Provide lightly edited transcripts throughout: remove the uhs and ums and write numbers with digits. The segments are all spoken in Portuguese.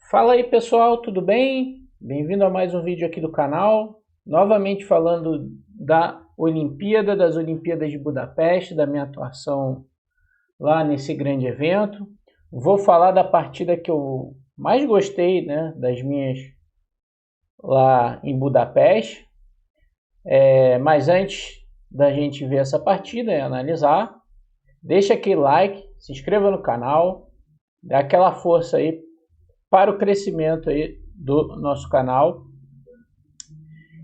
Fala aí pessoal, tudo bem? Bem-vindo a mais um vídeo aqui do canal. Novamente falando das Olimpíadas de Budapeste, da minha atuação lá nesse grande evento. Vou falar da partida que eu mais gostei, né, das minhas lá em Budapeste. Mas antes da gente ver essa partida e analisar, deixa aquele like, se inscreva no canal, dá aquela força aí para o crescimento aí do nosso canal.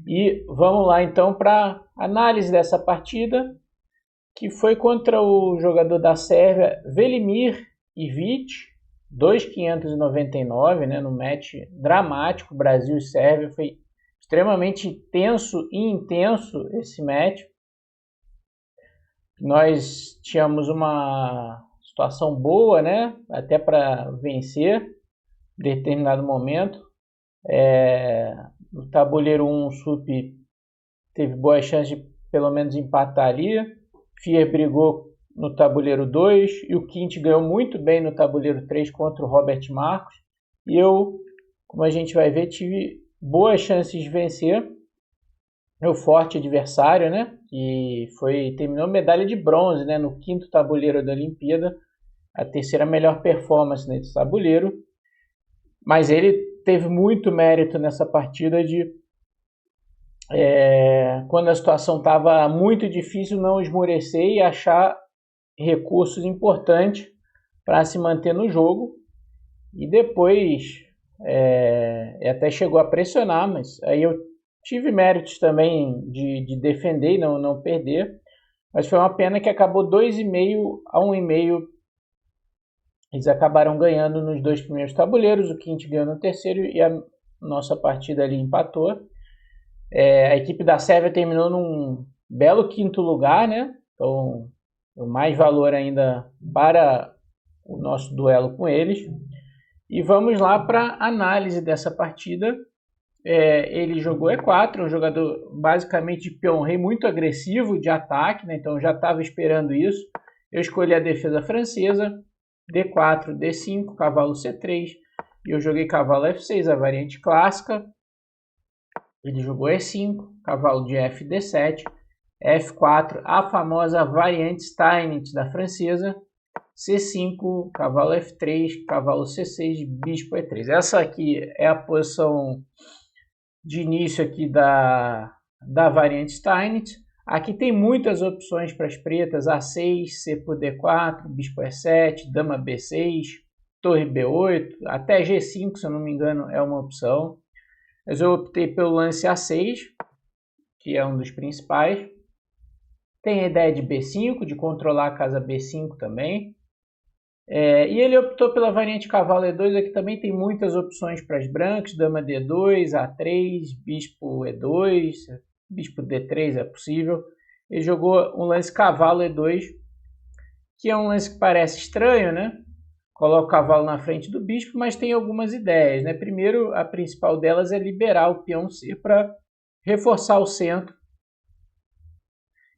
E vamos lá então para análise dessa partida, que foi contra o jogador da Sérvia, Velimir Ivic, 2.599, né, no match dramático Brasil e Sérvia. Foi extremamente tenso e intenso esse match. Nós tínhamos uma situação boa, né, até para vencer em determinado momento. No tabuleiro 1, o Sup teve boa chance de pelo menos empatar ali. Fier brigou no tabuleiro 2 e o Quint ganhou muito bem no tabuleiro 3 contra o Robert Marcos. E eu, como a gente vai ver, tive boas chances de vencer meu forte adversário, né? E terminou medalha de bronze, né? No quinto tabuleiro da Olimpíada, a terceira melhor performance nesse tabuleiro. Mas ele teve muito mérito nessa partida de, quando a situação estava muito difícil, não esmorecer e achar recursos importantes para se manter no jogo. E depois até chegou a pressionar, mas aí eu tive méritos também de defender e não perder. Mas foi uma pena que acabou 2,5 a 1,5. Eles acabaram ganhando nos dois primeiros tabuleiros, o Quint ganhou no terceiro e a nossa partida ali empatou. A equipe da Sérvia terminou num belo quinto lugar, né? Então, mais valor ainda para o nosso duelo com eles. E vamos lá para a análise dessa partida. Ele jogou E4, um jogador basicamente de peão-rei muito agressivo de ataque, né? Então eu já estava esperando isso. Eu escolhi a defesa francesa, D4, D5, cavalo C3, e eu joguei cavalo F6, a variante clássica. Ele jogou E5, cavalo de F, D7, F4, a famosa variante Steinitz da francesa, C5, cavalo F3, cavalo C6, bispo E3. Essa aqui é a posição de início aqui da variante Steinitz. Aqui tem muitas opções para as pretas: A6, C por D4, bispo E7, dama B6, torre B8, até G5, se eu não me engano, é uma opção. Mas eu optei pelo lance A6, que é um dos principais. Tem a ideia de B5, de controlar a casa B5 também. E ele optou pela variante cavalo E2, aqui também tem muitas opções para as brancas: dama D2, A3, bispo E2, bispo D3 é possível. Ele jogou um lance cavalo E2, que é um lance que parece estranho, né? Coloca o cavalo na frente do bispo, mas tem algumas ideias, né? Primeiro, a principal delas é liberar o peão C para reforçar o centro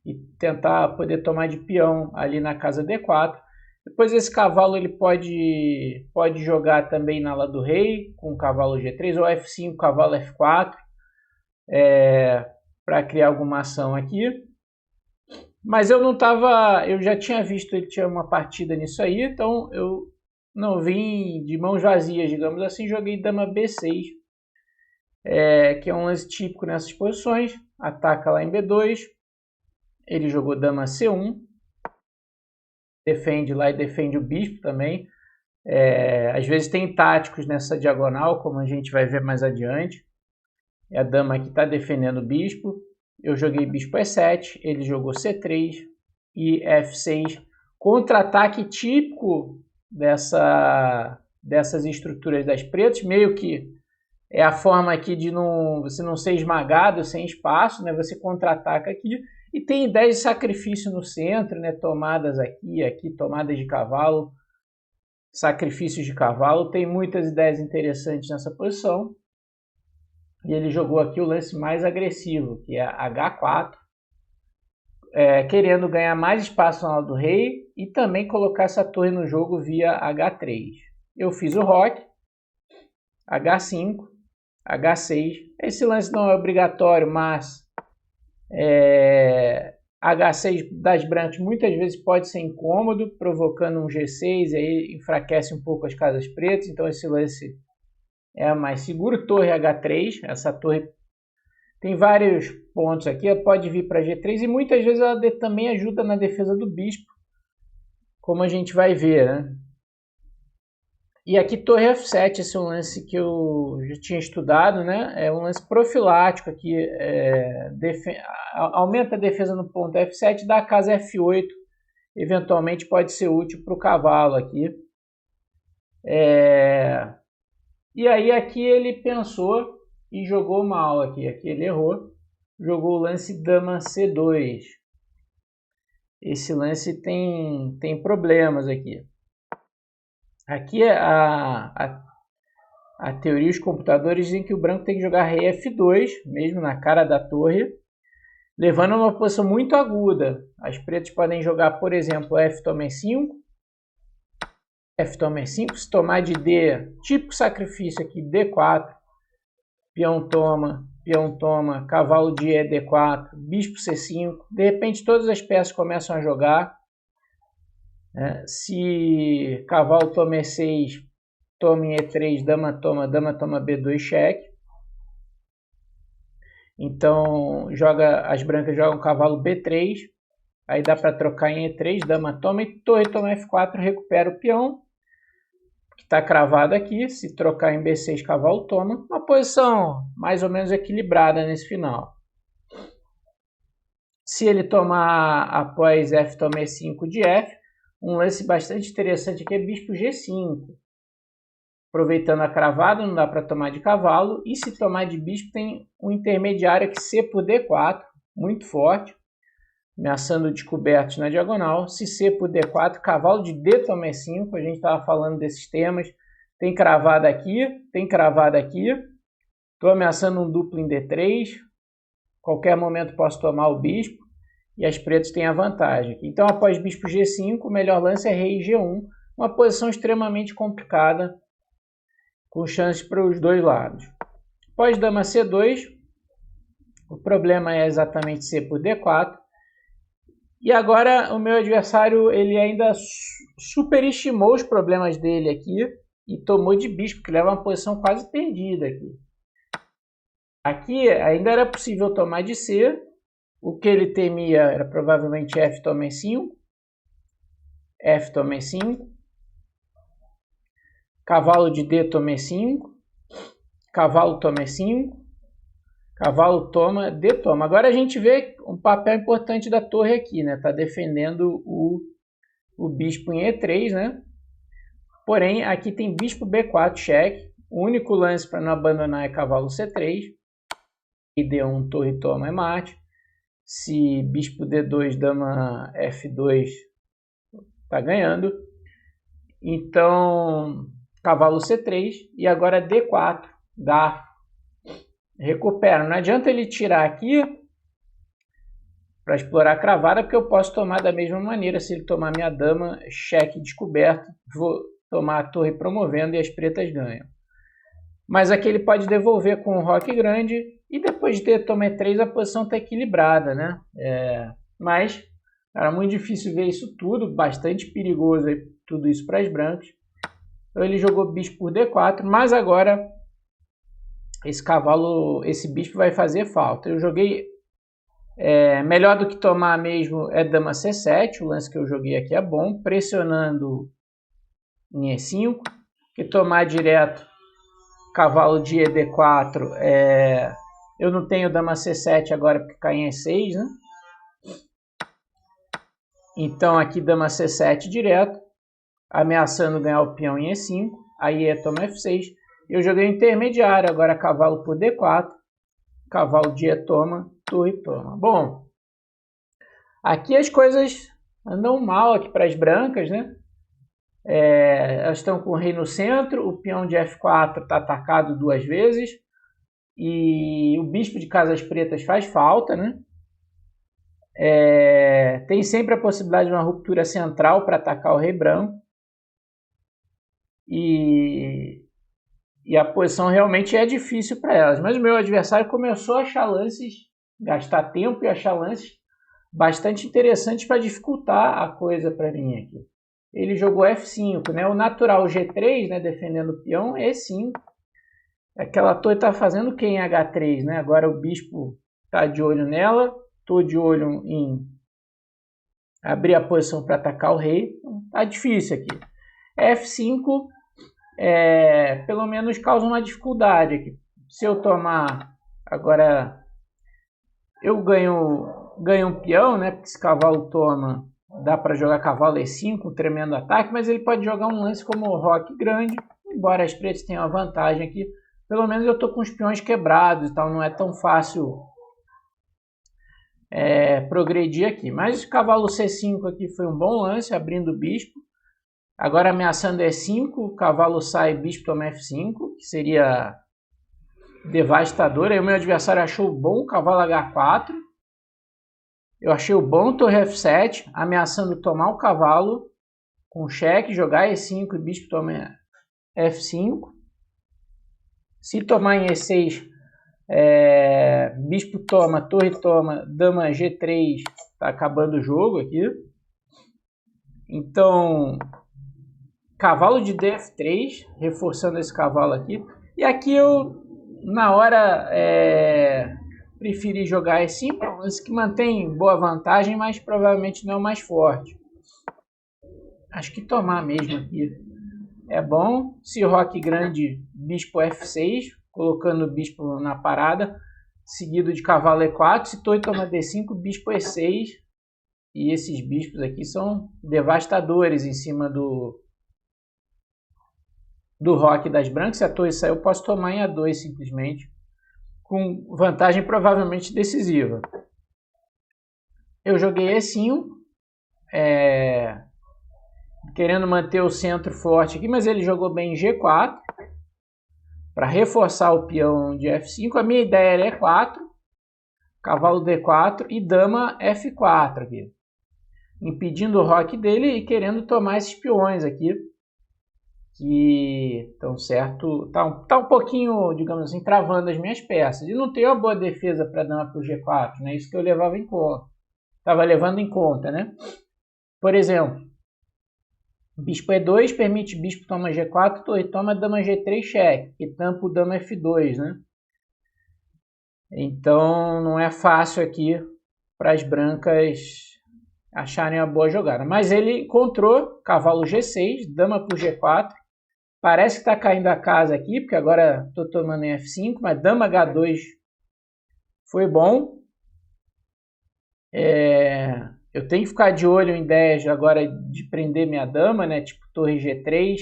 e tentar poder tomar de peão ali na casa D4. Depois esse cavalo ele pode jogar também na ala do rei, com o cavalo G3, ou F5, cavalo F4, para criar alguma ação aqui. Mas eu já tinha visto ele tinha uma partida nisso aí, então eu não vim de mãos vazias, digamos assim. Joguei dama B6, que é um lance típico nessas posições. Ataca lá em B2, ele jogou dama C1, defende lá e defende o bispo também. Às vezes tem táticos nessa diagonal, como a gente vai ver mais adiante. A dama aqui está defendendo o bispo. Eu joguei bispo E7, ele jogou C3 e F6. Contra-ataque típico dessas estruturas das pretas, meio que é a forma aqui de você não ser esmagado sem espaço, né? Você contra-ataca aqui. E tem ideias de sacrifício no centro, né? Tomadas aqui, tomadas de cavalo, sacrifícios de cavalo. Tem muitas ideias interessantes nessa posição. E ele jogou aqui o lance mais agressivo, que é H4, querendo ganhar mais espaço na ala do rei e também colocar essa torre no jogo via H3. Eu fiz o roque, H5, H6. Esse lance não é obrigatório, mas H6 das brancas muitas vezes pode ser incômodo, provocando um G6, aí enfraquece um pouco as casas pretas, então esse lance é mais seguro. Torre H3, essa torre tem vários pontos aqui, ela pode vir para G3 e muitas vezes ela também ajuda na defesa do bispo, como a gente vai ver, né? E aqui torre F7, esse é um lance que eu já tinha estudado, né? É um lance profilático aqui, aumenta a defesa no ponto F7, dá a casa F8, eventualmente pode ser útil para o cavalo aqui. E aí aqui ele pensou e jogou mal aqui ele errou, jogou o lance dama C2. Esse lance tem problemas aqui. Aqui a teoria dos computadores dizem que o branco tem que jogar rei F2, mesmo na cara da torre, levando a uma posição muito aguda. As pretas podem jogar, por exemplo, F toma E5, F toma E5, se tomar de D, típico sacrifício aqui, D4, peão toma, cavalo de E, D4, bispo C5, de repente todas as peças começam a jogar. Se cavalo toma E6, toma em E3, dama toma B2, cheque. Então as brancas jogam cavalo B3, aí dá para trocar em E3, dama toma e torre toma F4, recupera o peão, que está cravado aqui. Se trocar em B6, cavalo toma, uma posição mais ou menos equilibrada nesse final. Se ele tomar após F toma E5 de F, um lance bastante interessante aqui é bispo G5. Aproveitando a cravada, não dá para tomar de cavalo. E se tomar de bispo, tem um intermediário aqui, C por D4, muito forte, ameaçando descobertos na diagonal. Se C por D4, cavalo de D toma E5, a gente estava falando desses temas. Tem cravada aqui, tem cravada aqui. Estou ameaçando um duplo em D3. Qualquer momento posso tomar o bispo. E as pretas têm a vantagem. Então, após bispo G5, o melhor lance é rei G1. Uma posição extremamente complicada, com chances para os dois lados. Após dama C2, o problema é exatamente C por D4. E agora o meu adversário ele ainda superestimou os problemas dele aqui e tomou de bispo, que leva uma posição quase perdida aqui. Aqui ainda era possível tomar de C. O que ele temia era provavelmente F toma E5, F toma E5, cavalo de D toma E5, cavalo toma E5, cavalo toma, D toma. Agora a gente vê um papel importante da torre aqui, né? Tá defendendo o bispo em E3, né? Porém, aqui tem bispo B4, cheque. O único lance para não abandonar é cavalo C3. E D1, torre toma é mate. Se bispo D2, dama F2, tá ganhando. Então, cavalo C3 e agora D4, garfo. Recupera. Não adianta ele tirar aqui para explorar a cravada, porque eu posso tomar da mesma maneira. Se ele tomar minha dama, cheque descoberto, vou tomar a torre promovendo e as pretas ganham. Mas aqui ele pode devolver com um roque grande e depois de ter toma E3 a posição está equilibrada, né? Mas era muito difícil ver isso tudo, bastante perigoso tudo isso para as brancas. Então ele jogou bispo por D4, mas agora esse bispo vai fazer falta. Eu joguei melhor do que tomar mesmo é dama C7, o lance que eu joguei aqui é bom, pressionando em E5, que tomar direto cavalo de ED4, eu não tenho dama C7 agora porque cai em E6, né? Então aqui dama C7 direto, ameaçando ganhar o peão em E5, aí toma F6. Eu joguei intermediário, agora cavalo por D4, cavalo de E toma, torre toma. Bom, aqui as coisas andam mal aqui para as brancas, né? Elas estão com o rei no centro, o peão de F4 está atacado duas vezes e o bispo de casas pretas faz falta, né? Tem sempre a possibilidade de uma ruptura central para atacar o rei branco e E a posição realmente é difícil para elas. Mas o meu adversário começou a achar lances, gastar tempo e achar lances bastante interessantes para dificultar a coisa para mim aqui. Ele jogou F5, né? O natural G3, né? Defendendo o peão, E5. Aquela torre está fazendo quem H3, né? Agora o bispo está de olho nela. Estou de olho em abrir a posição para atacar o rei. Tá difícil aqui. F5 pelo menos causa uma dificuldade aqui. Se eu tomar agora, eu ganho um peão, né? Porque esse cavalo toma, dá para jogar cavalo E5, um tremendo ataque, mas ele pode jogar um lance como o roque grande, embora as pretas tenham a vantagem aqui. Pelo menos eu estou com os peões quebrados e tal, não é tão fácil progredir aqui. Mas o cavalo C5 aqui foi um bom lance, abrindo o bispo. Agora ameaçando E5, o cavalo sai, bispo toma F5, que seria devastador. Aí o meu adversário achou bom o cavalo H4. Eu achei o bom torre F7, ameaçando tomar o cavalo com cheque, jogar E5 e bispo toma F5. Se tomar em E6, bispo toma, torre toma, dama G3, tá acabando o jogo aqui. Então, cavalo de DF3, reforçando esse cavalo aqui. E aqui eu, na hora, preferi jogar E5, um lance que mantém boa vantagem, mas provavelmente não é o mais forte. Acho que tomar mesmo aqui é bom. Se roque grande, bispo F6, colocando o bispo na parada, seguido de cavalo E4. Se torre toma D5, bispo E6. E esses bispos aqui são devastadores em cima do roque das brancas. Se a torre sair, eu posso tomar em A2 simplesmente, com vantagem provavelmente decisiva. Eu joguei E5, querendo manter o centro forte aqui, mas ele jogou bem em G4, para reforçar o peão de F5. A minha ideia era E4, cavalo D4 e dama F4 aqui, impedindo o roque dele e querendo tomar esses peões aqui, que estão certo, tá um pouquinho, digamos assim, travando as minhas peças. E não tem uma boa defesa para dama para o G4, né? Isso que eu levava em conta. Estava levando em conta, né? Por exemplo, bispo E2 permite bispo toma G4, torre toma, dama G3 cheque, que tampa o dama F2, né? Então não é fácil aqui para as brancas acharem a boa jogada. Mas ele encontrou cavalo G6, dama por G4. Parece que está caindo a casa aqui, porque agora estou tomando em F5, mas dama H2 foi bom. Eu tenho que ficar de olho em ideias agora de prender minha dama, né? Tipo torre G3.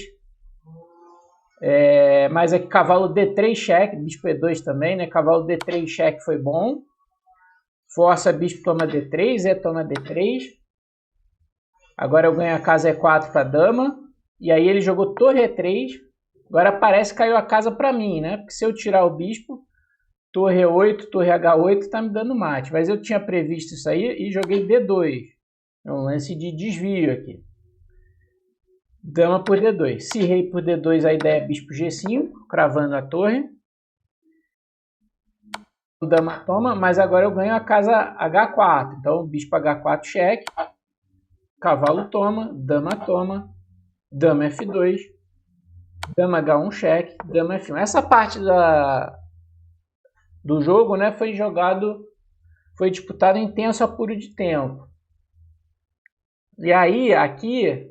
Mas aqui cavalo D3 cheque, bispo E2 também, né? Cavalo D3 cheque foi bom. Força bispo toma D3, toma D3. Agora eu ganho a casa E4 para dama. E aí ele jogou torre E3. Agora parece que caiu a casa para mim, né? Porque se eu tirar o bispo, torre E8, torre H8 está me dando mate. Mas eu tinha previsto isso aí e joguei D2. É um lance de desvio aqui. Dama por D2. Se rei por D2, a ideia é bispo G5, cravando a torre. O dama toma, mas agora eu ganho a casa H4. Então, bispo H4 cheque. Cavalo toma, dama dama F2, dama H1 cheque, dama F1. Essa parte do jogo, né, foi disputado em tenso apuro de tempo. E aí, aqui,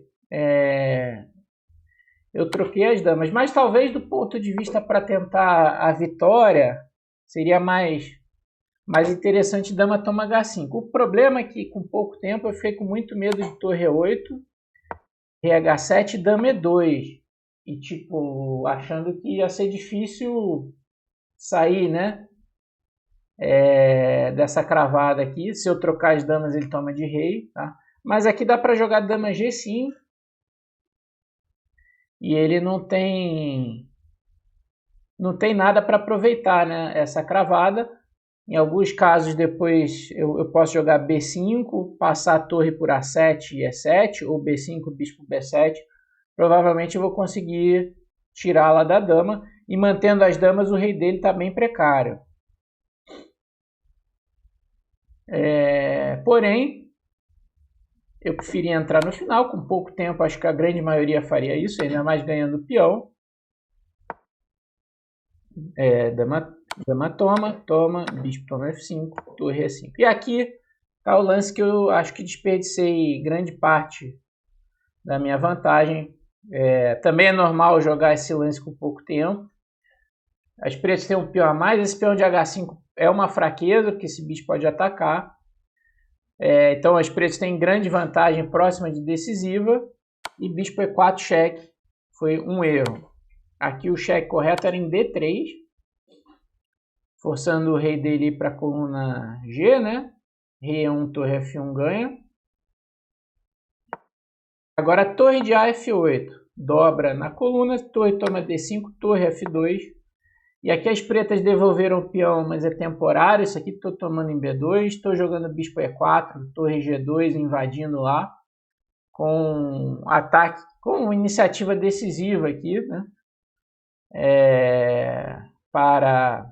eu troquei as damas, mas talvez do ponto de vista para tentar a vitória, seria mais interessante dama toma H5. O problema é que com pouco tempo eu fiquei com muito medo de torre E8, rei H7 e dama E2. E tipo, achando que ia ser difícil sair, né? Dessa cravada aqui. Se eu trocar as damas, ele toma de rei, tá? Mas aqui dá para jogar dama G5. E ele não tem nada para aproveitar, né? Essa cravada. Em alguns casos, depois eu posso jogar B5, passar a torre por A7 e E7, ou B5, bispo B7. Provavelmente eu vou conseguir tirá-la da dama. E mantendo as damas, o rei dele está bem precário. Porém, eu preferia entrar no final, com pouco tempo, acho que a grande maioria faria isso, ainda mais ganhando peão. Dama toma, bispo toma F5, torre E5. E aqui está o lance que eu acho que desperdicei grande parte da minha vantagem. Também é normal jogar esse lance com pouco tempo. As pretas têm um peão a mais, esse peão de H5 é uma fraqueza, porque esse bicho pode atacar. Então as pretas têm grande vantagem próxima de decisiva. E bispo E4 cheque foi um erro. Aqui o cheque correto era em D3, forçando o rei dele para a coluna G, né? Rei E1, torre F1 ganha. Agora torre de A, F8, dobra na coluna, torre toma D5, torre F2. E aqui as pretas devolveram o peão, mas é temporário. Isso aqui estou tomando em B2, estou jogando bispo E4, torre G2, invadindo lá, com ataque, com iniciativa decisiva aqui, né? Para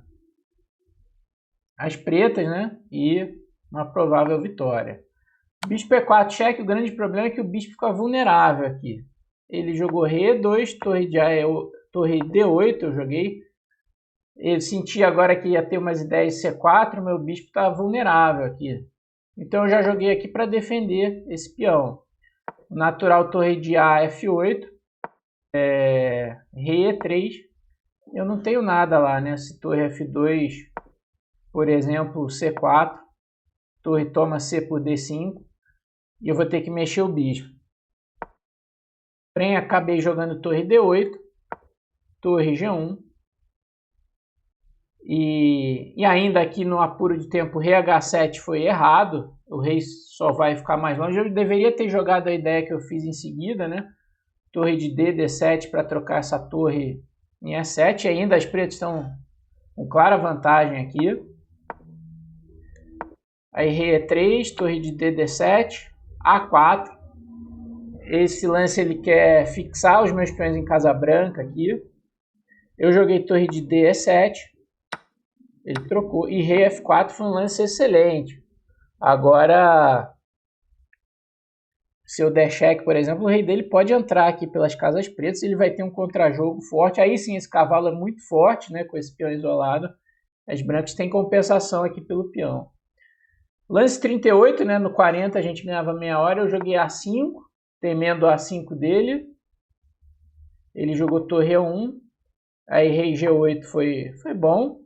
as pretas, né? E uma provável vitória. Bispo E4 cheque, o grande problema é que o bispo fica vulnerável aqui. Ele jogou rei E2, torre de A, torre D8 eu joguei. Eu senti agora que ia ter umas ideias C4, meu bispo está vulnerável aqui. Então eu já joguei aqui para defender esse peão. Natural torre de A, F8, rei E3. Eu não tenho nada lá, né? Se torre F2, por exemplo, C4, torre toma C por D5, e eu vou ter que mexer o bispo. Porém, acabei jogando torre D8, torre G1, e ainda aqui no apuro de tempo, rei H7 foi errado, o rei só vai ficar mais longe. Eu deveria ter jogado a ideia que eu fiz em seguida, né? Torre de D, D7 para trocar essa torre em E7, ainda as pretas estão com clara vantagem aqui. Aí rei E3, torre de D, D7, A4. Esse lance ele quer fixar os meus peões em casa branca aqui. Eu joguei torre de D, E7. Ele trocou. E rei F4 foi um lance excelente. Agora, se eu der cheque, por exemplo, o rei dele pode entrar aqui pelas casas pretas. Ele vai ter um contrajogo forte. Aí sim, esse cavalo é muito forte, né? Com esse peão isolado. As brancas têm compensação aqui pelo peão. Lance 38, né? No 40 a gente ganhava meia hora. Eu joguei A5, temendo o A5 dele. Ele jogou torre E1. Aí rei G8 foi bom.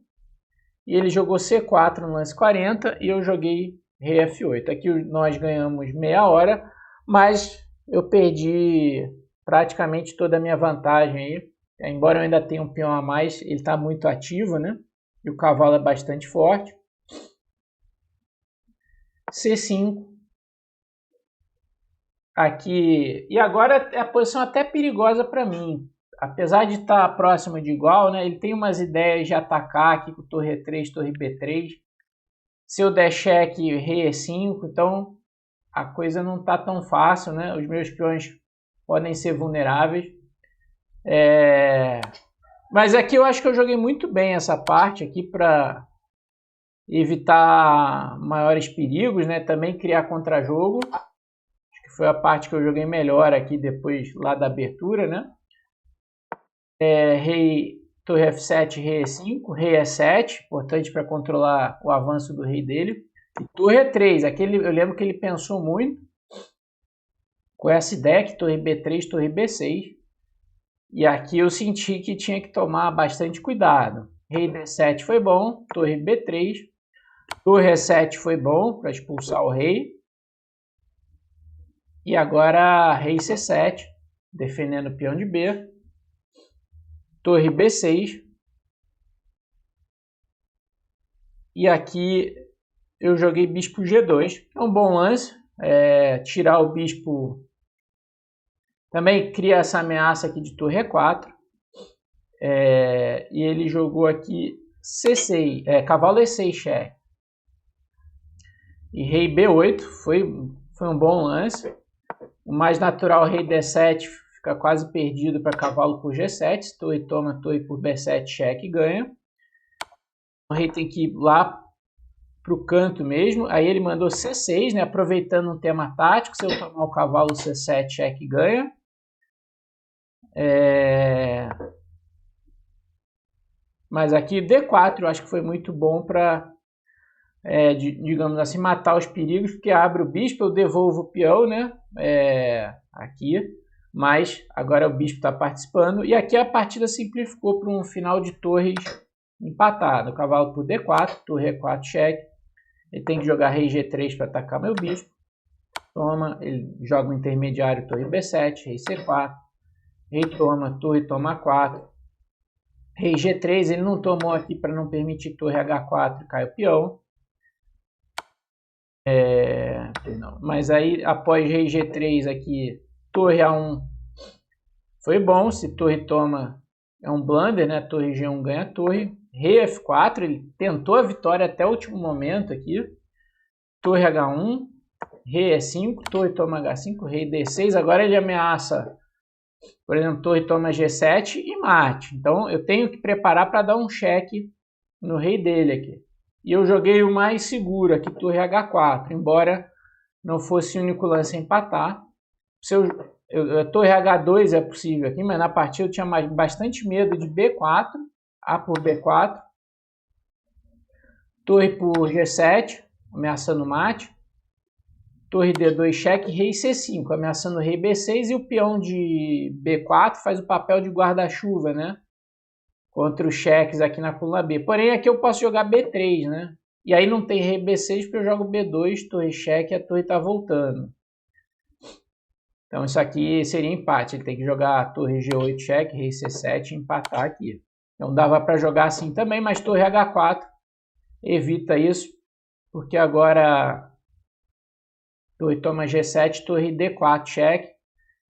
E ele jogou C4 no lance 40 e eu joguei rei F8. Aqui nós ganhamos meia hora, mas eu perdi praticamente toda a minha vantagem aí. Embora eu ainda tenha um peão a mais, ele está muito ativo, né? E o cavalo é bastante forte. C5. Aqui. E agora é a posição até perigosa para mim. Apesar de estar próximo de igual, né, ele tem umas ideias de atacar aqui com torre E3, torre B3. Se eu der cheque, rei E5, então a coisa não está tão fácil, né? Os meus peões podem ser vulneráveis. Mas aqui eu acho que eu joguei muito bem essa parte aqui para evitar maiores perigos, né? Também criar contrajogo. Acho que foi a parte que eu joguei melhor aqui depois lá da abertura, né? Rei, torre F7, rei E5, rei E7, importante para controlar o avanço do rei dele. E torre E3, aquele, eu lembro que ele pensou muito com essa ideia que torre B3, torre B6. E aqui eu senti que tinha que tomar bastante cuidado. Rei D7 foi bom, torre B3, torre E7 foi bom para expulsar o rei. E agora rei C7, defendendo o peão de B. Torre B6. E aqui eu joguei bispo G2. É um bom lance. Tirar o bispo também cria essa ameaça aqui de torre E4. E ele jogou aqui C6, cavalo E6 cheque. E rei B8 foi um bom lance. O mais natural, rei D7, fica quase perdido para cavalo por G7. Se torre toma, torre por B7, cheque, ganha. O rei tem que ir lá para o canto mesmo. Aí ele mandou C6, né? Aproveitando um tema tático. Se eu tomar o cavalo C7, cheque, ganha. Mas aqui D4 eu acho que foi muito bom para, digamos assim, matar os perigos, porque abre o bispo, eu devolvo o peão, né? Aqui, mas agora o bispo está participando. E aqui a partida simplificou para um final de torres empatado. O cavalo por D4, torre E4, cheque. Ele tem que jogar rei G3 para atacar meu bispo. Toma, ele joga o intermediário, torre B7, rei C4. Rei toma, torre toma A4. Rei G3, ele não tomou aqui para não permitir torre H4, cai o peão. Não. Mas aí, após rei G3 aqui, torre A1 foi bom. Se torre toma, é um blunder, né? Torre G1 ganha a torre. Rei F4, ele tentou a vitória até o último momento aqui. Torre H1, rei E5, torre toma H5, rei D6. Agora ele ameaça, por exemplo, torre toma G7 e mate. Então eu tenho que preparar para dar um cheque no rei dele aqui. E eu joguei o mais seguro aqui, torre H4, embora não fosse o único lance a empatar. Torre H2 é possível aqui, mas na partida eu tinha bastante medo de B4, A por B4, torre por G7, ameaçando mate, torre D2 cheque, rei C5, ameaçando rei B6, e o peão de B4 faz o papel de guarda-chuva, né? Contra os cheques aqui na coluna B. Porém, aqui eu posso jogar B3, né? E aí não tem rei B6 porque eu jogo B2, torre cheque, e a torre está voltando. Então isso aqui seria empate. Ele tem que jogar torre G8 cheque, rei C7 e empatar aqui. Então dava para jogar assim também, mas torre H4 evita isso, porque agora torre toma G7, torre D4 cheque,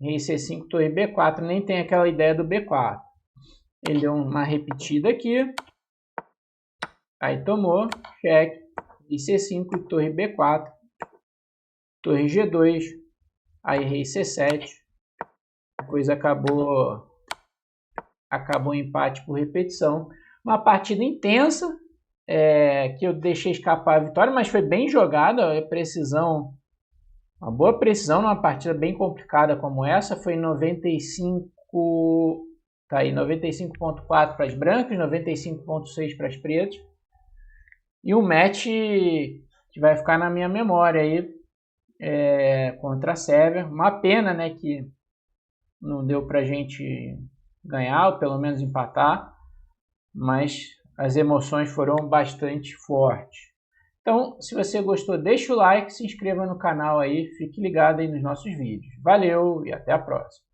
rei C5, torre B4. Nem tem aquela ideia do B4. Ele deu uma repetida aqui. Aí tomou, cheque, rei C5, torre B4, torre G2, aí rei C7. Depois acabou o empate por repetição. Uma partida intensa, que eu deixei escapar a vitória, mas foi bem jogada, precisão, uma boa precisão numa partida bem complicada como essa. Foi 95, tá aí, 95.4 para as brancas, 95.6 para as pretas. E um match que vai ficar na minha memória aí, contra a Sérvia. Uma pena, né, que não deu pra gente ganhar, ou pelo menos empatar, mas as emoções foram bastante fortes. Então, se você gostou, deixa o like, se inscreva no canal aí, fique ligado aí nos nossos vídeos. Valeu e até a próxima!